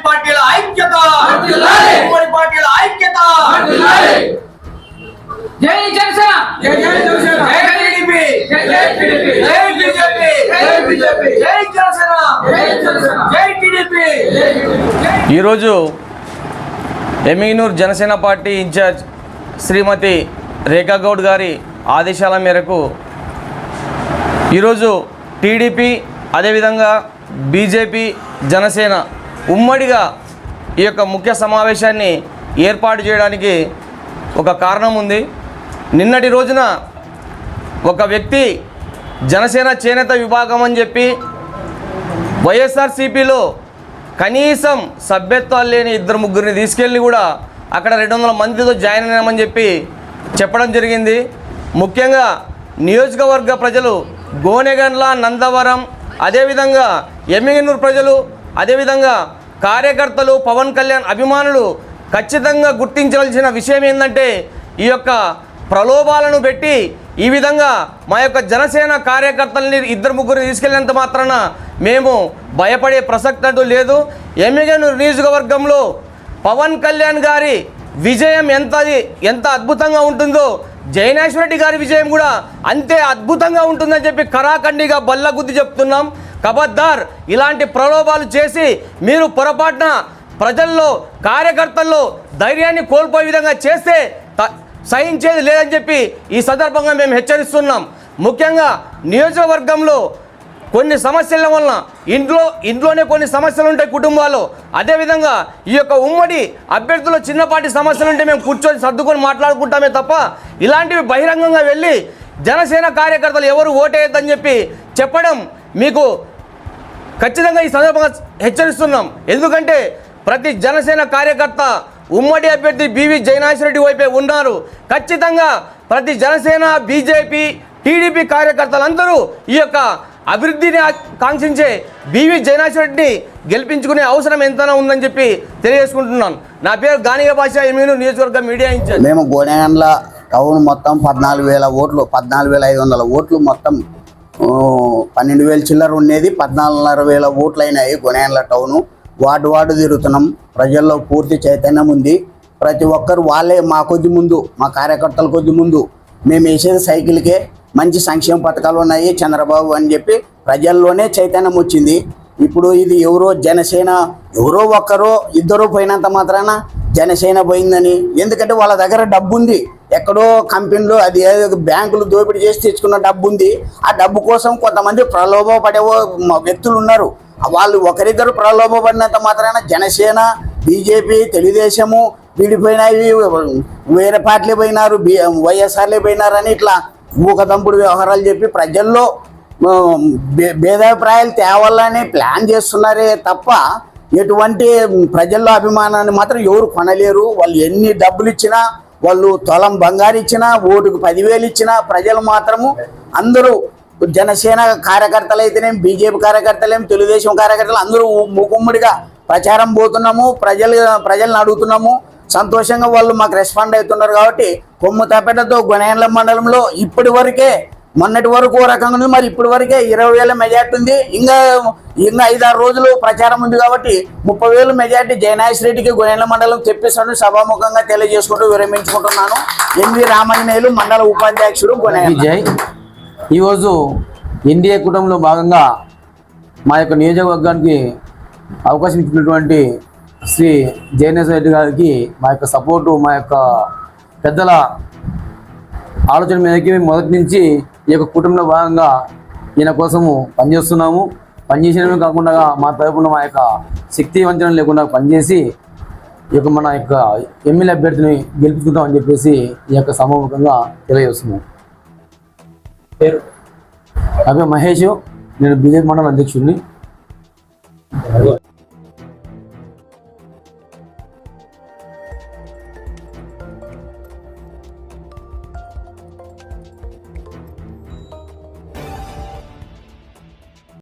పార్టీల ఐక్యత, పార్టీల ఐక్యత. జై జనసేన, జై జనసేన, జై టీడీపీ, జై టీడీపీ, జై బీజేపీ, జై బీజేపీ, జై జనసేన, జై జనసేన, జై టీడీపీ. ఈరోజు ఎమ్మిగనూరు జనసేన పార్టీ ఇన్ఛార్జ్ శ్రీమతి రేఖా గౌడ్ గారి ఆదేశాల మేరకు ఈరోజు టీడీపీ అదేవిధంగా బీజేపీ జనసేన ఉమ్మడిగా ఈ యొక్క ముఖ్య సమావేశాన్ని ఏర్పాటు చేయడానికి ఒక కారణం ఉంది. నిన్నటి రోజున ఒక వ్యక్తి జనసేన చేనేత విభాగం అని చెప్పి వైఎస్ఆర్సీపీలో కనీసం సభ్యత్వాలు లేని 2-3 తీసుకెళ్ళి కూడా అక్కడ 200 మందితో జాయిన్ అయినామని చెప్పి చెప్పడం జరిగింది. ముఖ్యంగా నియోజకవర్గ ప్రజలు గోనెగండ్ల, నందవరం, అదేవిధంగా ఎమ్మిగనూరు ప్రజలు, అదేవిధంగా కార్యకర్తలు, పవన్ కళ్యాణ్ అభిమానులు ఖచ్చితంగా గుర్తించవలసిన విషయం ఏంటంటే ఈ యొక్క ప్రలోభాలను పెట్టి ఈ విధంగా మా యొక్క జనసేన కార్యకర్తల్ని 2-3 తీసుకెళ్ళినంత మాత్రాన మేము భయపడే ప్రసక్తి అంటూ లేదు. ఎమ్మిగనూరు నియోజకవర్గంలో పవన్ కళ్యాణ్ గారి విజయం ఎంత అద్భుతంగా ఉంటుందో జైనేశ్వర్ రెడ్డి గారి విజయం కూడా అంతే అద్భుతంగా ఉంటుందని చెప్పి కరాఖండిగా బల్లగుద్ది చెప్తున్నాం. ఖబర్దార్, ఇలాంటి ప్రలోభాలు చేసి మీరు పొరపాటున ప్రజల్లో కార్యకర్తల్లో ధైర్యాన్ని కోల్పోయే విధంగా చేస్తే సహించేది లేదని చెప్పి ఈ సందర్భంగా మేము హెచ్చరిస్తున్నాం. ముఖ్యంగా నియోజకవర్గంలో కొన్ని సమస్యల వలన ఇంట్లోనే కొన్ని సమస్యలు ఉంటాయి కుటుంబాల్లో. అదేవిధంగా ఈ యొక్క ఉమ్మడి అభ్యర్థుల చిన్నపాటి సమస్యలు ఉంటే మేము కూర్చొని సర్దుకొని మాట్లాడుకుంటామే తప్ప ఇలాంటివి బహిరంగంగా వెళ్ళి జనసేన కార్యకర్తలు ఎవరు ఓటేయద్దని చెప్పి చెప్పడం మీకు ఖచ్చితంగా ఈ సందర్భంగా హెచ్చరిస్తున్నాం. ఎందుకంటే ప్రతి జనసేన కార్యకర్త ఉమ్మడి అభ్యర్థి బివి జైనేశ్వర్ రెడ్డి వైపే ఉన్నారు. ఖచ్చితంగా ప్రతి జనసేన, బీజేపీ, టీడీపీ కార్యకర్తలందరూ ఈ యొక్క అభివృద్ధిని కాంక్షించే బివి జైనేశ్వర్ రెడ్డిని గెలిపించుకునే అవసరం ఎంతైనా ఉందని చెప్పి తెలియజేసుకుంటున్నాను. నా పేరు గానిగ భాష, ఎమ్మిగనూరు నియోజకవర్గ మీడియా ఇన్ఛార్జ్. మేము గోనెగండ్ల టౌన్ మొత్తం 14,000 ఓట్లు, 14,500 ఓట్లు, మొత్తం 12,000 చిల్లర ఉండేది. 14,500 ఓట్లు అయినాయి గోనెగండ్ల టౌను. వార్డు తిరుగుతున్నాం. ప్రజల్లో పూర్తి చైతన్యం ఉంది. ప్రతి ఒక్కరు వాళ్ళే మా కొద్ది ముందు, మా కార్యకర్తల కొద్ది ముందు మేము వేసేది సైకిల్కే మంచి సంక్షేమ పథకాలు ఉన్నాయి చంద్రబాబు అని చెప్పి ప్రజల్లోనే చైతన్యం వచ్చింది. ఇప్పుడు ఇది ఎవరో జనసేన ఎవరో ఒక్కరో ఇద్దరు పోయినంత మాత్రాన జనసేన పోయిందని, ఎందుకంటే వాళ్ళ దగ్గర డబ్బు ఉంది. ఎక్కడో కంపెనీలో అది బ్యాంకులు దోపిడీ చేసి తెచ్చుకున్న డబ్బు ఉంది. ఆ డబ్బు కోసం కొంతమంది ప్రలోభపడే వ్యక్తులు ఉన్నారు. వాళ్ళు ఒకరిద్దరు ప్రలోభపడినంత మాత్రాన జనసేన, బీజేపీ, తెలుగుదేశము విడిపోయినాయి, వేరే పార్టీలు పోయినారు, వైఎస్ఆర్లే పోయినారని ఇట్లా ఊకదంపుడు వ్యవహారాలు చెప్పి ప్రజల్లో భేదాభిప్రాయాలు తేవాలని ప్లాన్ చేస్తున్నారే తప్ప ఎటువంటి ప్రజల్లో అభిమానాన్ని మాత్రం ఎవరు కొనలేరు. వాళ్ళు ఎన్ని డబ్బులు ఇచ్చినా, వాళ్ళు తులం బంగారు ఇచ్చినా, ఓటుకు 10,000 ఇచ్చినా ప్రజలు మాత్రము అందరూ జనసేన కార్యకర్తలు అయితేనేం, బీజేపీ కార్యకర్తలేం, తెలుగుదేశం కార్యకర్తలు అందరూ ముక్కుమ్మడిగా ప్రచారం పోతున్నాము. ప్రజలను అడుగుతున్నాము. సంతోషంగా వాళ్ళు మాకు రెస్పాండ్ అవుతున్నారు. కాబట్టి కొమ్ము తప్పెటతో గొనెగండ్ల మండలంలో ఇప్పటి వరకే, మొన్నటి వరకు ఓ రకంగా ఉంది, మరి ఇప్పటి వరకే 20,000 మెజార్టీ ఉంది. ఇంకా 5-6 రోజులు ప్రచారం ఉంది కాబట్టి 30,000 మెజార్టీ జైనేశ్వర్ రెడ్డికి గొనెగండ్ల మండలం తెప్పిస్తాను సభాముఖంగా తెలియజేసుకుంటూ విరమించుకుంటున్నాను. ఎన్వి రామాంజనేయులు, మండల ఉపాధ్యక్షుడు, గొనెగండ్ల. ఈరోజు ఎన్డీఏ కుటుంబంలో భాగంగా మా యొక్క నియోజకవర్గానికి అవకాశం ఇచ్చినటువంటి శ్రీ జైనేశ్వర్ రెడ్డి గారికి మా యొక్క సపోర్టు, మా యొక్క పెద్దల ఆలోచన మీదకి మొదటి నుంచి ఈ యొక్క కుటుంబంలో భాగంగా ఈయన కోసము పనిచేస్తున్నాము. పనిచేసడమే కాకుండా మా తరపున మా యొక్క శక్తి వంచన లేకుండా పనిచేసి ఈ యొక్క మన యొక్క ఎమ్మెల్యే అభ్యర్థిని గెలుపుకుంటామని చెప్పేసి ఈ యొక్క సమాముఖంగా తెలియజేస్తున్నాము. పేరు నా పేరు మహేష్, నేను బీజేపీ మండల అధ్యక్షుడిని.